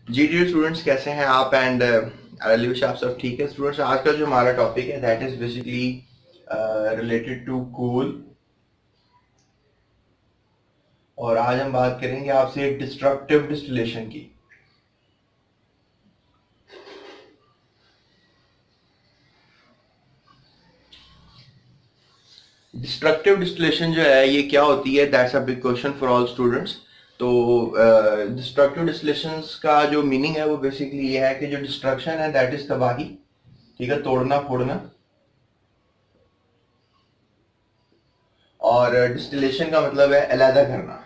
जी dear students, कैसे हैं आप? एंड विश आप सब ठीक है। स्टूडेंट्स, आज का जो हमारा टॉपिक है that is basically related to coal. और आज हम बात करेंगे आपसे डिस्ट्रक्टिव डिस्टिलेशन की। डिस्ट्रक्टिव डिस्टिलेशन जो है ये क्या होती है, that's a big question for all students. तो डिस्ट्रक्टिव डिस्टिलेशन का जो मीनिंग है वो बेसिकली ये है कि जो डिस्ट्रक्शन है दैट इज तबाही, ठीक है, तोड़ना फोड़ना। और डिस्टिलेशन का मतलब है अलहदा करना।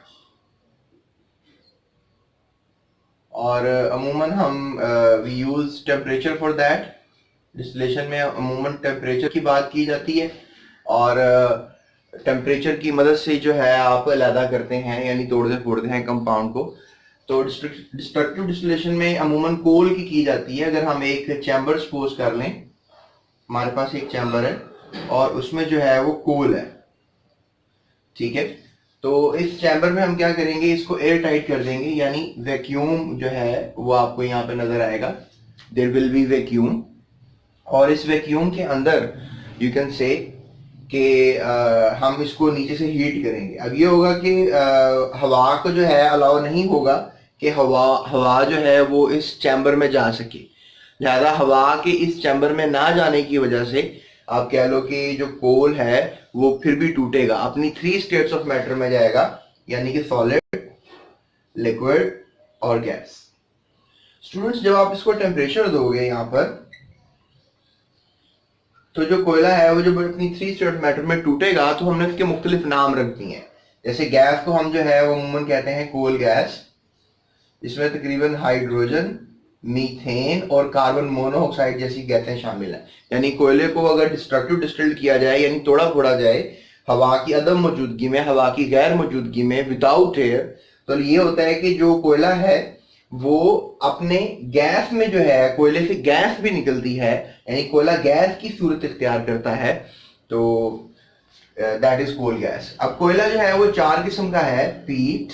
और अमूमन हम we use temperature for that. Distillation में अमूमन टेम्परेचर की बात की जाती है और टेम्परेचर की मदद से जो है आप अलहदा करते हैं, यानी तोड़ते फोड़ते हैं कंपाउंड को। तो डिस्ट्रक्टिव डिस्टिलेशन में अमूमन कोल की जाती है। अगर हम एक चैम्बर सपोज कर लें, हमारे पास एक चैम्बर है और उसमें जो है वो कोल है, ठीक है। तो इस चैम्बर में हम क्या करेंगे, इसको एयर टाइट कर देंगे, यानी वैक्यूम जो है वो आपको यहाँ पे नजर आएगा। There will be vacuum. और इस वैक्यूम के अंदर यू कैन से कि हम इसको नीचे से हीट करेंगे। अब ये होगा कि हवा को जो है अलाउ नहीं होगा कि हवा हवा जो है वो इस चैम्बर में जा सके। लिहाजा हवा के इस चैम्बर में ना जाने की वजह से आप कह लो कि जो कोल है वो फिर भी टूटेगा, अपनी थ्री स्टेट्स ऑफ मैटर में जाएगा, यानी कि सॉलिड, लिक्विड और गैस। स्टूडेंट्स, जब आप इसको टेम्परेचर दोगे यहाँ पर, तो जो कोयला है वो जब अपनी थ्री स्टेट मैटर में टूटेगा तो हमने इसके मुख्तलिफ नाम रख दिए हैं। जैसे गैस को हम जो है वो अमूमन कहते हैं कोल गैस। इसमें तकरीबन हाइड्रोजन, मीथेन और कार्बन मोनोऑक्साइड जैसी गैसें शामिल हैं। यानी कोयले को अगर डिस्ट्रक्टिव डिस्टिल्ड किया जाए, यानी तोड़ा फोड़ा जाए हवा की अदम मौजूदगी में, हवा की गैर मौजूदगी में, विदाउट एयर, तो ये होता है कि जो कोयला है वो अपने गैस में जो है, कोयले से गैस भी निकलती है, यानी कोयला गैस की सूरत इख्तियार करता है। तो दैट इज कोल गैस। अब कोयला जो है वो चार किस्म का है: पीट,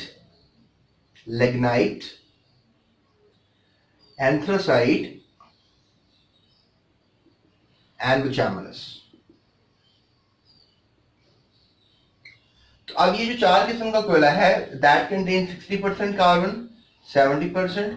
लेग्नाइट, एंथ्रासाइट एंड बिचामिनस। तो अब ये जो चार किस्म का कोयला है that contain 60% carbon, 70%,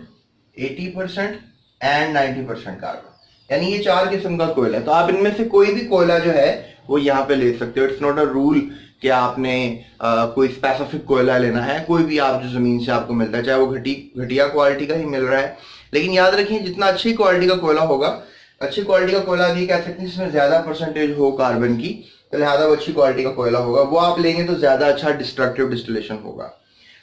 80% and 90% carbon. यानी ये चार किस्म का कोयला है। तो आप इनमें से कोई भी कोयला जो है वो यहाँ पे ले सकते हो। इट्स नॉट अ रूल कि आपने कोई स्पेसिफिक कोयला लेना है। कोई भी आप जो जमीन से आपको मिलता है, चाहे वो घटिया क्वालिटी का ही मिल रहा है, लेकिन याद रखिए जितना अच्छी क्वालिटी का कोयला होगा, अच्छी क्वालिटी का कोयला भी कह सकते हैं जिसमें ज्यादा परसेंटेज हो कार्बन की, तो लिहाजा वो अच्छी क्वालिटी का कोयला होगा, वो आप लेंगे तो ज्यादा अच्छा डिस्ट्रक्टिव डिस्टिलेशन होगा।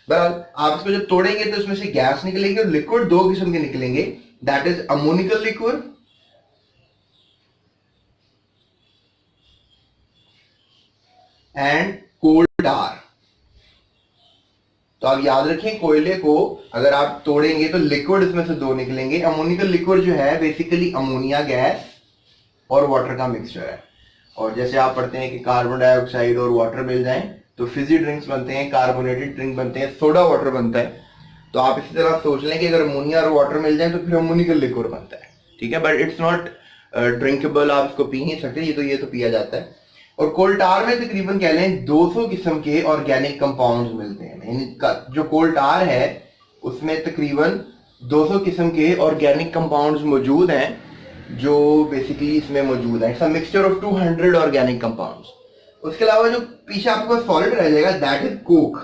बहरहाल आप इसको जब तोड़ेंगे तो इसमें से गैस निकलेगी और लिक्विड दो किस्म के निकलेंगे, that is ammoniacal liquid and coal tar. तो आप याद रखें, कोयले को अगर आप तोड़ेंगे तो लिक्विड इसमें से दो निकलेंगे। अमोनिकल लिक्विड जो है बेसिकली अमोनिया गैस और वाटर का मिक्सचर है। और जैसे आप पढ़ते हैं कि कार्बन डाइऑक्साइड और वाटर मिल जाएं तो फिजी ड्रिंक्स बनते हैं, कार्बोनेटेड ड्रिंक बनते हैं, सोडा वाटर बनता है। तो आप इसी तरह सोच लें कि अगर अमोनिया और वाटर मिल जाए तो फिर अमोनिकल लिक्विड बनता है, ठीक है। बट इट्स नॉट ड्रिंकेबल, आप इसको पी नहीं सकते, ये तो पिया जाता है। और कोल्टार में तकरीबन कह लें 200 किस्म के ऑर्गेनिक कंपाउंड्स मिलते हैं। यानी जो कोल्टार है उसमें तकरीबन 200 किस्म के ऑर्गेनिक कंपाउंड्स मौजूद हैं जो बेसिकली इसमें मौजूद है। It's a mixture of 200 organic compounds. उसके अलावा जो पीछे आपके पास सॉलिड रह जाएगा दैट इज कोक।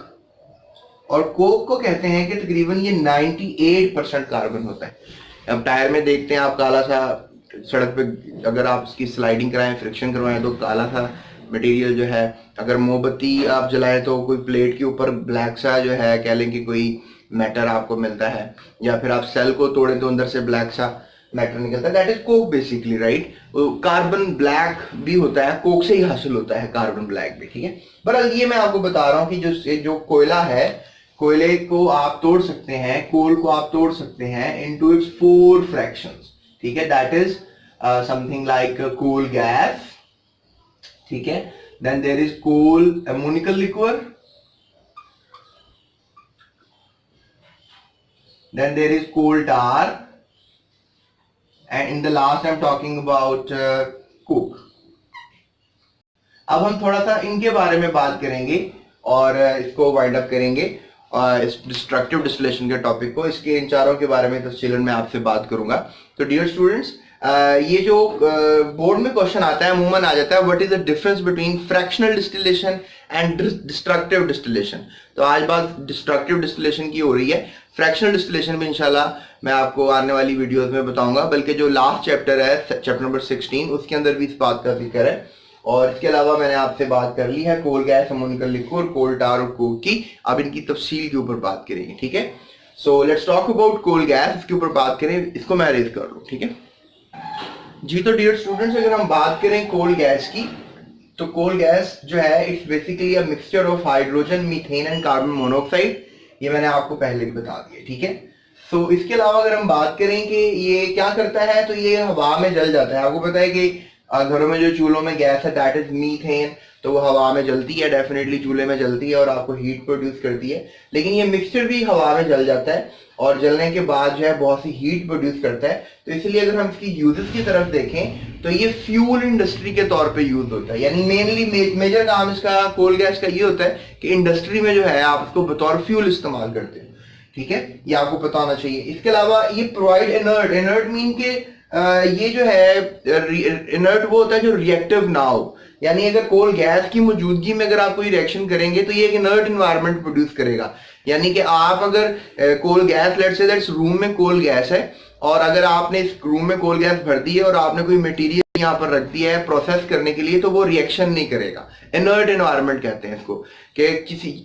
और कोक को कहते हैं कि तकरीबन ये 98% कार्बन होता है। अब टायर में देखते हैं आप काला सा, सड़क पे अगर आप इसकी स्लाइडिंग कराएं, फ्रिक्शन करवाएं तो काला सा मटेरियल जो है, अगर मोमबत्ती आप जलाएं तो कोई प्लेट के ऊपर ब्लैक सा जो है, कह लें कि कोई मैटर आपको मिलता है। या फिर आप सेल को तोड़ें तो अंदर से ब्लैक सा मैटर निकलता है, that is Coke basically, right. Carbon black भी होता है, कोक से ही हासिल होता है कार्बन ब्लैक भी, ठीक है। बहरहाल ये मैं आपको बता रहा हूँ कि जो कोयला है, कोयले को आप तोड़ सकते हैं, कोल को आप तोड़ सकते हैं इनटू इट्स फोर फ्रैक्शंस, ठीक है। That is something like coal gas, ठीक है। Then there is coal ammoniacal liquid, then there is coal tar, and in the last I'm talking about coke. अब हम थोड़ा सा इनके बारे में बात करेंगे और इसको वाइंड अप करेंगे इस डिस्ट्रक्टिव डिस्टिलेशन के टॉपिक को। इसके इन चारों के बारे में तफसीलन मैं आपसे बात करूंगा। तो डियर स्टूडेंट्स, ये जो बोर्ड में क्वेश्चन आता है अमूमन आ जाता है, what is the difference between fractional distillation and destructive distillation. तो आज बात डिस्ट्रक्टिव डिस्टिलेशन की हो रही है। फ्रैक्शनल डिस्टिलेशन में इंशाल्लाह मैं आपको आने वाली वीडियोस में बताऊंगा, बल्कि जो लास्ट चैप्टर है चैप्टर नंबर 16 उसके अंदर भी इस बात का जिक्र है। और इसके अलावा मैंने आपसे बात कर ली है कोल gas, ammoniacal liquid, coal tar और कोक की। अब इनकी तफसील के ऊपर बात करेंगे, ठीक है। So let's talk about coal gas, इसके ऊपर बात करें। इसको मैं अरेज कर लूं, ठीक है जी। तो डियर स्टूडेंट्स, अगर हम बात करें कोल गैस की, तो कोल गैस जो है it's basically a mixture of hydrogen, methane and carbon monoxide. ये मैंने आपको पहले भी बता दिया, ठीक है। सो इसके अलावा अगर हम बात करें कि ये क्या करता है, तो ये हवा में जल जाता है। आपको पता है कि घरों में जो चूल्हों में गैस है दैट इज मीथेन, तो वो हवा में जलती है, डेफिनेटली चूल्हे में जलती है और आपको हीट प्रोड्यूस करती है। लेकिन ये मिक्सचर भी हवा में जल जाता है और जलने के बाद जो है बहुत सी हीट प्रोड्यूस करता है। तो इसलिए अगर हम इसकी यूजेस की तरफ देखें तो ये फ्यूल इंडस्ट्री के तौर पे यूज होता है। यानी मेनली मेजर काम इसका कोल गैस का ये होता है कि इंडस्ट्री में जो है आप इसको बतौर फ्यूल इस्तेमाल करते हो, ठीक है। ये आपको पता होना चाहिए। इसके अलावा ये प्रोवाइड इनर्ट मीन के ये जो है इनर्ट वो होता है जो रिएक्टिव ना हो। यानी अगर कोल गैस की मौजूदगी में अगर आप कोई रिएक्शन करेंगे तो ये एक इनर्ट एनवायरनमेंट प्रोड्यूस करेगा। यानी कि आप अगर coal gas, let's say that room में कोल गैस है और अगर आपने इस रूम में कोल गैस भर दी है और आपने कोई मटेरियल यहाँ पर रख दिया है प्रोसेस करने के लिए, तो वो रिएक्शन नहीं करेगा। इनर्ट एनवायरनमेंट कहते हैं इसको, कि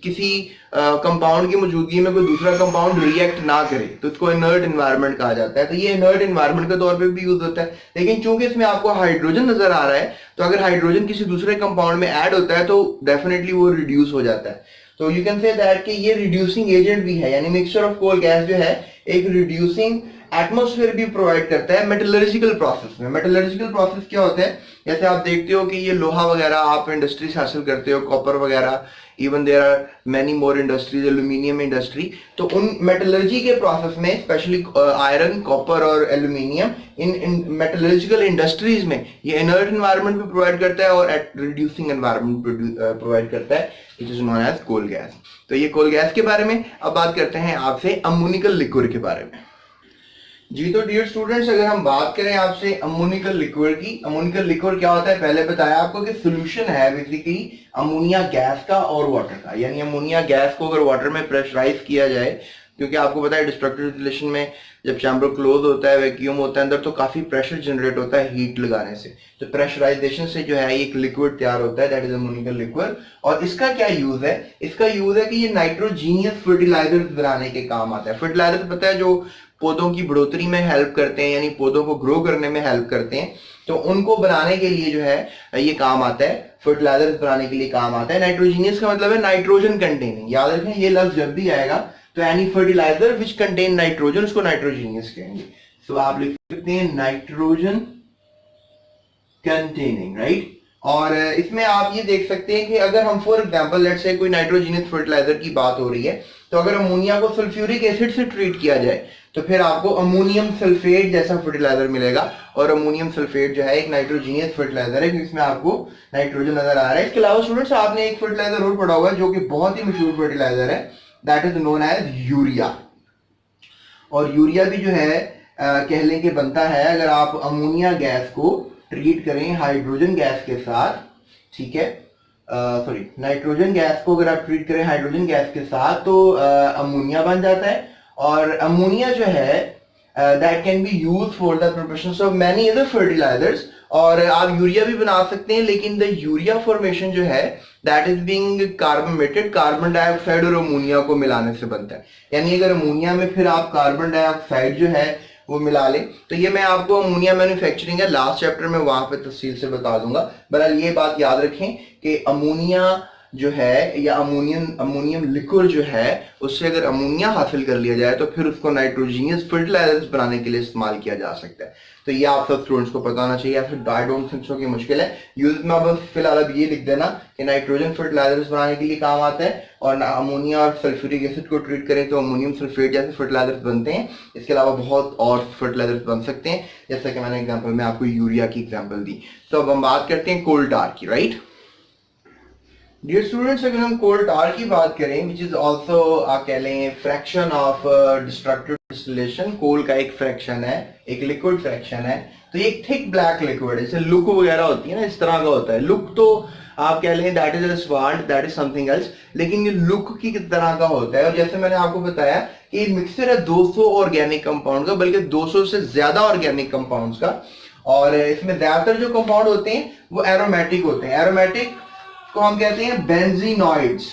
किसी कंपाउंड की मौजूदगी में कोई दूसरा कंपाउंड रिएक्ट ना करे, तो इसको इनर्ट एनवायरनमेंट कहा जाता है। तो ये इनर्ट एनवायरनमेंट के तौर पे भी यूज होता है। लेकिन चूंकि इसमें आपको हाइड्रोजन नजर आ रहा है, तो अगर हाइड्रोजन किसी दूसरे कंपाउंड में ऐड होता है तो डेफिनेटली वो रिड्यूस हो जाता है। तो यू कैन से दैट कि ये रिड्यूसिंग एजेंट भी है। यानी मिक्सचर ऑफ कोल गैस जो है एक रिड्यूसिंग एटमॉस्फेयर भी प्रोवाइड करता है मेटलर्जिकल प्रोसेस में। मेटलर्जिकल प्रोसेस क्या होता है, जैसे आप देखते हो कि ये लोहा वगैरह आप इंडस्ट्री से हासिल करते हो, कॉपर वगैरह, even there are many more industries, aluminium industry. तो उन मेटलर्जी के प्रोसेस में स्पेशली आयरन, कॉपर और एल्यूमिनियम, इन मेटलर्जिकल इंडस्ट्रीज में ये इनर्ट एनवायरनमेंट भी प्रोवाइड करता है और रिड्यूसिंग एनवायरनमेंट प्रोवाइड करता है, which is known as coal gas. तो ये कोल गैस के बारे में। अब बात करते हैं आपसे अमोनिकल लिक्विड के बारे में जी। तो डियर स्टूडेंट्स, अगर हम बात करें आपसे अमोनिकल लिक्विड की, अमोनिकल लिक्विड क्या होता है, पहले बताया आपको कि सोल्यूशन है बेसिकली अमोनिया गैस का और वाटर का। यानी अमोनिया गैस को अगर वाटर में प्रेशराइज किया जाए, क्योंकि आपको पता है डिस्ट्रक्टिव डिस्टिलेशन में जब चैम्बर क्लोज होता है, वैक्यूम होता है अंदर, तो काफी प्रेशर जनरेट होता है हीट लगाने से। तो प्रेशराइजेशन से जो है एक लिक्विड तैयार होता है, दैट इज अमोनिकल लिक्विड। और इसका क्या यूज है, इसका यूज है कि ये नाइट्रोजीनियस फर्टिलाइजर्स बनाने के काम आता है। फर्टिलाइजर पता है जो पौधों की बढ़ोतरी में हेल्प करते हैं, यानी पौधों को ग्रो करने में हेल्प करते हैं, तो उनको बनाने के लिए जो है ये काम आता है, फर्टिलाइजर्स बनाने के लिए काम आता है। नाइट्रोजीनियस का मतलब है नाइट्रोजन कंटेनिंग। याद रखें ये लफ्ज जब भी आएगा तो any fertiliser which contain nitrogen, उसको नाइट्रोजीनियस कहेंगे। तो आप लिख सकते हैं नाइट्रोजन कंटेनिंग, राइट। और इसमें आप ये देख सकते हैं कि अगर हम फॉर एग्जांपल लेट्स से कोई नाइट्रोजीनियस फर्टिलाइजर की बात हो रही है, तो अगर अमोनिया को सल्फ्यूरिक एसिड से ट्रीट किया जाए तो फिर आपको अमोनियम सल्फेट जैसा फर्टिलाइजर मिलेगा। और अमोनियम सल्फेट जो है एक नाइट्रोजीनियस फर्टिलाइजर है, जिसमें आपको नाइट्रोजन नजर आ रहा है। इसके अलावा स्टूडेंट्स आपने एक फर्टिलाइजर और पढ़ा होगा जो कि बहुत ही मशहूर फर्टिलाइजर है, that is known as urea. और यूरिया भी जो है कह लें कि बनता है अगर आप अमोनिया गैस को ट्रीट करें हाइड्रोजन गैस के साथ, ठीक है, सॉरी नाइट्रोजन गैस को अगर आप ट्रीट करें हाइड्रोजन गैस के साथ, तो अमोनिया बन जाता है। और अमोनिया जो है that can be used for the preparation of many other fertilisers. और आप यूरिया भी बना सकते हैं, लेकिन द यूरिया फॉर्मेशन जो है that is being carbonated, carbon dioxide और अमोनिया को मिलाने से बनता है। यानी अगर अमोनिया में फिर आप कार्बन डाइऑक्साइड जो है वो मिला लें, तो ये मैं आपको अमोनिया मैन्युफैक्चरिंग है लास्ट चैप्टर में वहां पे तफसील से बता दूंगा। बहरहाल ये बात याद रखें कि अमोनिया जो है या अमोनियम लिक्विड जो है उससे अगर अमोनिया हासिल कर लिया जाए तो फिर उसको नाइट्रोजीनियस फर्टिलाइजर्स बनाने के लिए इस्तेमाल किया जा सकता है। तो ये आप सब स्टूडेंट्स को पता होना चाहिए, आई डोंट थिंक सो कि मुश्किल है। यूज में आप फिलहाल अब ये लिख देना कि नाइट्रोजन फर्टिलाइजर्स बनाने के लिए काम आता है, और अमोनिया और सल्फ्यूरिक एसिड को ट्रीट करें तो अमोनियम सल्फेट जैसे फर्टिलाइजर्स बनते हैं। इसके अलावा बहुत और फर्टिलाइजर्स बन सकते हैं, जैसा कि मैंने एग्जाम्पल में आपको यूरिया की एग्जाम्पल दी। तो अब हम बात करते हैं कोल टार की, राइट। डियर स्टूडेंट्स, अगर हम कोल टार की बात करें, विच इज ऑल्सो आप कह लें फ्रैक्शन ऑफ डिस्ट्रक्टिव डिस्टिलेशन, कोल का एक फ्रैक्शन है, एक लिक्विड फ्रैक्शन है। तो ये एक थिक ब्लैक लिक्विड है, जैसे लुक वगैरह होती है ना, इस तरह का होता है। लुक तो आप कह लें that is a salt, that is something else, लेकिन ये लुक की तरह का होता है। और जैसे मैंने आपको बताया कि मिक्सचर है 200 ऑर्गेनिक कंपाउंड का, बल्कि 200 से ज्यादा ऑर्गेनिक कंपाउंड्स का, और इसमें ज्यादातर जो कंपाउंड होते हैं वो एरोमेटिक होते हैं। एरोमेटिक को हम कहते हैं बेंजीनॉइड्स,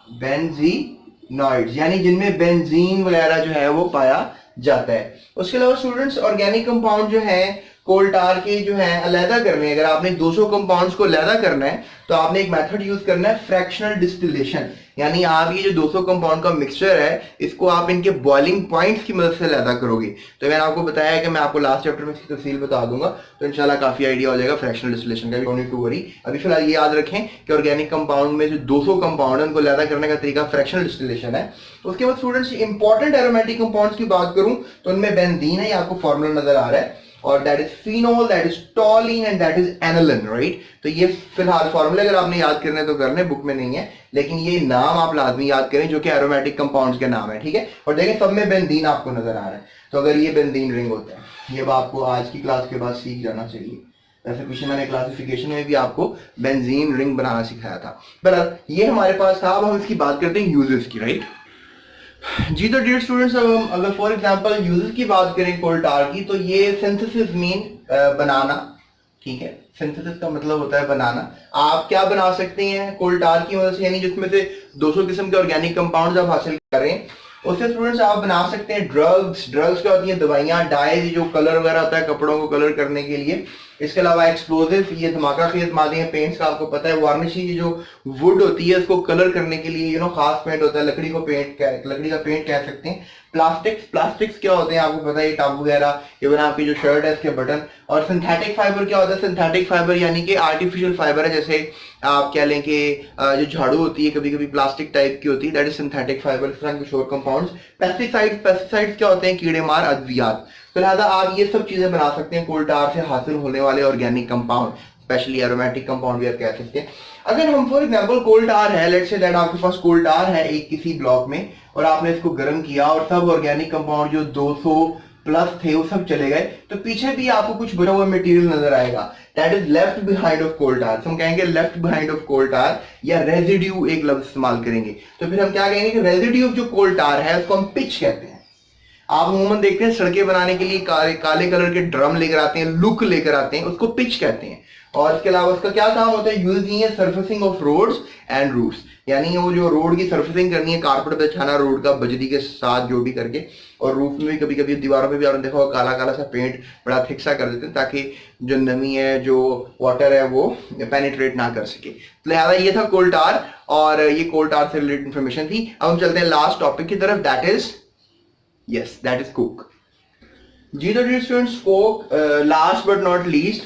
बेंजीनॉइड्स यानी जिनमें बेंजीन वगैरह जो है वो पाया जाता है। उसके अलावा स्टूडेंट्स ऑर्गेनिक कंपाउंड जो है कोल टार के जो है अलहदा करने, अगर आपने 200 कंपाउंड्स को अलहदा करना है तो आपने एक मेथड यूज करना है फ्रैक्शनल डिस्टिलेशन, यानी आप ये जो 200 कंपाउंड का मिक्सचर है इसको आप इनके बॉइलिंग पॉइंट्स की मदद से अलहदा करोगे। तो मैंने आपको बताया है कि मैं आपको लास्ट चैप्टर में इसकी तफसील बता दूंगा, तो इंशाल्लाह काफी आइडिया हो जाएगा फ्रैक्शनल डिस्टिलेशन का, डोंट नीड टू वरी। अभी फिलहाल ये याद रखें कि ऑर्गेनिक कंपाउंड में जो 200 कंपाउंड है उनको अलहदा करने का तरीका फ्रैक्शनल डिस्टिलेशन है। उसके बाद स्टूडेंट्स इंपॉर्टेंट एरोमेटिक कंपाउंड्स की बात करूं तो उनमें बेंजीन है, आपको फॉर्मूला नजर आ रहा है, और that is phenol, that is टॉलिन and that is aniline, right. तो ये फिलहाल फॉर्मूले अगर आपने याद करने तो करने, बुक में नहीं है, लेकिन ये नाम आप लाजमी याद करें जो कि एरोमेटिक कंपाउंड्स के नाम है, ठीक है। और देखें सब में बेंजीन आपको नजर आ रहा है, तो अगर ये बेंजीन रिंग होता है, ये आपको आज की क्लास के बाद सीख जाना चाहिए। वैसे पीछे मैंने क्लासिफिकेशन में भी आपको बेंजीन रिंग बनाना सिखाया था, पर ये हमारे पास था। अब हम इसकी बात करते हैं यूजेस की, राइट जी। तो डियर स्टूडेंट्स, अब हम अगर फॉर एग्जांपल यूजेस की बात करें कोल टार की, तो ये सिंथेसिस मीन बनाना, ठीक है। सिंथेसिस का मतलब होता है बनाना। आप क्या बना सकते हैं कोल टार की मदद से, यानी जिसमें से 200 किस्म के ऑर्गेनिक कंपाउंड्स आप हासिल कर रहे हैं, उससे स्टूडेंट्स आप बना सकते हैं ड्रग्स। ड्रग्स क्या होती हैं? दवाइयाँ, डाइज, जो कलर वगैरह होता है कपड़ों को कलर करने के लिए। इसके अलावा एक्सप्लोजिव, ये धमाका खेज मादे हैं, पेंट्स का आपको पता है। वार्निशिंग, ये जो वुड होती है उसको कलर करने के लिए खास पेंट होता है, लकड़ी को लकड़ी का पेंट कह सकते हैं। प्लास्टिक्स क्या होते हैं आपको पता है, ये टब वगैरह, इवन आपकी जो शर्ट है इसके बटन। और सिंथेटिक फाइबर क्या होता है? सिंथेटिक फाइबर यानी कि आर्टिफिशियल फाइबर है, जैसे आप कह लें कि जो झाड़ू होती है कभी कभी प्लास्टिक टाइप की होती है, दैट इज सिंथेटिक फाइबर। इस तरह के शोर कंपाउंड्स। पेस्टिसाइड्स क्या होते हैं? कीड़े मार अद्वियात। तो लिहाजा आप ये सब चीजें बना सकते हैं कोल टार से हासिल होने वाले organic compound, specially aromatic compound भी आप कह सकते हैं। अगर हम फॉर एग्जांपल कोल टार है, लेट्स से दैट आपके पास कोल टार है एक किसी ब्लॉक में, और आपने इसको गर्म किया और सब ऑर्गेनिक कंपाउंड जो 200 प्लस थे वो सब चले गए, तो पीछे भी आपको कुछ बचा हुआ मटेरियल नजर आएगा, that is left behind of coal tar. हम कहेंगे left behind of coal tar, या रेजिड्यू एक लफ्ज इस्तेमाल करेंगे। तो फिर हम क्या कहेंगे कि रेजिड्यू जो कोल टार है उसको हम पिच कहते हैं। आप अमूमन देखते हैं सड़कें बनाने के लिए काले कलर के ड्रम लेकर आते हैं, लुक लेकर आते हैं, उसको पिच कहते हैं। और इसके अलावा उसका क्या काम होता है? यूज नहीं है surfacing of roads and roofs, यानी वो जो रोड की सर्फेसिंग करनी है, कारपेट बिछाना रोड का बजरी के साथ जो भी करके, और रूफ में भी कभी कभी दीवारों पे भी आपने देखा काला काला सा पेंट बड़ा थिक सा कर देते हैं ताकि जो नमी है, जो वाटर है वो पेनिट्रेट ना कर सके। तो लिहाजा ये था कोल टार, और ये कोल टार से रिलेटेड इंफॉर्मेशन थी। अब हम चलते हैं लास्ट टॉपिक की तरफ, दैट इज कोक जी। तो dear students, coke last but not least,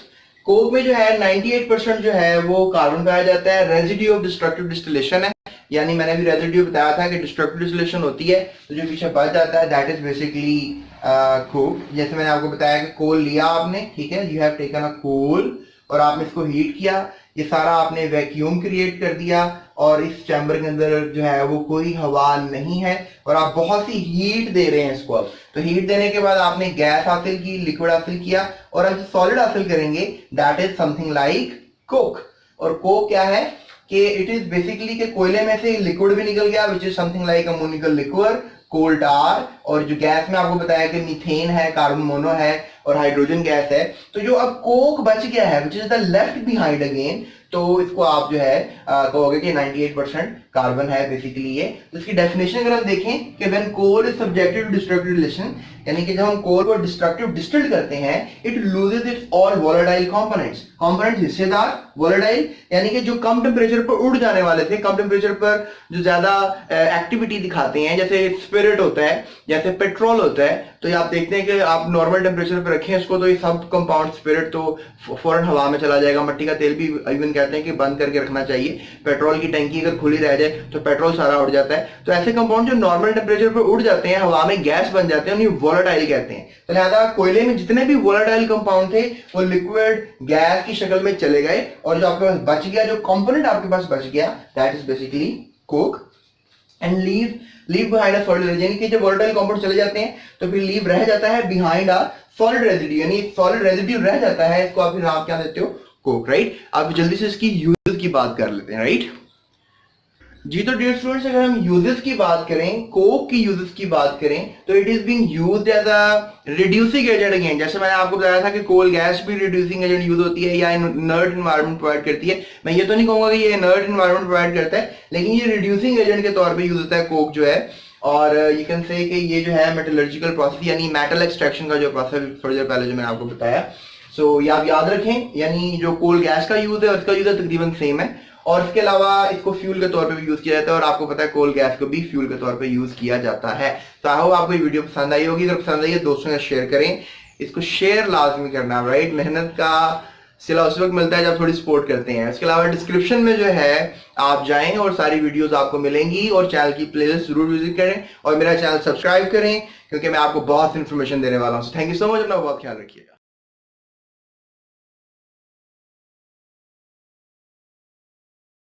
coke में जो है 98% जो है वो कार्बन पाया जाता है। रेजिड्यू ऑफ डिस्ट्रक्टिव डिस्टिलेशन है, यानी मैंने भी रेजिड्यू बताया था कि डिस्ट्रक्टिव डिस्टिलेशन होती है तो जो पीछे बच जाता है दैट इज बेसिकली कोक। जैसे मैंने आपको बताया कि कोल लिया आपने, ठीक है, यू हैव टेकन अ कोल, और आपने इसको हीट किया, ये सारा आपने वैक्यूम क्रिएट कर दिया, और इस चैम्बर के अंदर जो है वो कोई हवा नहीं है, और आप बहुत सी हीट दे रहे हैं इसको। अब तो हीट देने के बाद आपने गैस हासिल की, लिक्विड हासिल किया, और अब सॉलिड हासिल करेंगे, that is something like Coke. और कोक क्या है कि इट इज बेसिकली कि कोयले में से लिक्विड भी निकल गया, which is something like ammoniacal liquid, coal tar, और जो गैस में आपको बताया कि मीथेन है, कार्बन मोनो है, और हाइड्रोजन गैस है। तो जो अब कोक बच गया है, which is the left behind again, तो इसको आप जो है कहोगे कि 98% कार्बन है बेसिकली ये। तो इसकी डेफिनेशन अगर हम देखें कि when coal is subjected to destructive distillation, यानी कि जब हम कोल को डिस्ट्रक्टिव डिस्टिल्ड करते हैं, it loses it's all volatile components हिस्सेदार, वोलेटाइल यानी कि जो कम टेम्परेचर पर उड़ जाने वाले थे, कम टेम्परेचर पर जो ज्यादा एक्टिविटी दिखाते हैं, जैसे स्पिरिट होता है, जैसे पेट्रोल होता है। तो ये आप देखते हैं कि आप नॉर्मल टेम्परेचर पर रखें इसको तो ये सब कंपाउंड स्पिरिट तो फौरन हवा में चला जाएगा। मिट्टी का तेल भी इवन कहते हैं कि बंद करके रखना चाहिए। पेट्रोल की टंकी अगर खुली रह जाए तो पेट्रोल सारा उड़ जाता है। तो ऐसे कंपाउंड जो नॉर्मल टेम्परेचर पर उड़ जाते हैं, हवा में गैस बन जाते हैं, उन्हें वोलेटाइल कहते हैं। तो लिहाजा कोयले में जितने भी वोलेटाइल कंपाउंड थे वो लिक्विड गैस की शक्ल में चले गए, और जो आपके पास बच गया, जो कंपोनेंट आपके पास बच गया, that is basically Coke. And leave behind a solid residue, यानी कि जब वोलेटाइल कंपाउंड चले जाते हैं तो फिर लीव रह जाता है बिहाइंड अ सॉलिड रेजिड्यू, यानी सॉलिड रेजिड्यू रह जाता है। इसको आप फिर आप क्या देते हो, कोक, राइट। आप जल्दी से इसकी यूजेस की बात कर लेते हैं, राइट जी। तो डियर स्टूडेंट्स, अगर हम यूजेस की बात करें, कोक की यूजेस की बात करें, तो it is being used as a reducing agent again. जैसे मैंने आपको बताया था कि कोल गैस भी रिड्यूसिंग एजेंट यूज होती है या इनर्ट एनवायरनमेंट प्रोवाइड करती है। मैं ये तो नहीं कहूंगा कि ये इनर्ट एनवायरनमेंट प्रोवाइड करता है, लेकिन ये रिड्यूसिंग एजेंट के तौर पर यूज होता है कोक जो है। और यू कैन से कि ये जो है मेटलर्जिकल प्रोसेस यानी मेटल एक्सट्रैक्शन का जो प्रोसेस थोड़ी देर पहले जो मैंने आपको बताया, सो ये आप याद रखें। यानी जो कोल गैस का यूज है उसका यूज तकरीबन सेम है, और इसके अलावा इसको फ्यूल के तौर पे भी यूज किया जाता है, और आपको पता है कोल गैस को भी फ्यूल के तौर पे यूज किया जाता है। तो आई होप आपको ये वीडियो पसंद आई होगी। अगर पसंद आई है दोस्तों के साथ शेयर करें, इसको शेयर लाजमी करना, राइट। मेहनत का सिला उस वक्त मिलता है जब थोड़ी सपोर्ट करते हैं। इसके अलावा डिस्क्रिप्शन में जो है आप जाएं और सारी वीडियोस आपको मिलेंगी, और चैनल की प्लेलिस्ट जरूर विजिट करें और मेरा चैनल सब्सक्राइब करें, क्योंकि मैं आपको बहुत इन्फॉर्मेशन देने वाला हूं। थैंक यू सो मच, अपना बहुत ख्याल रखिएगा।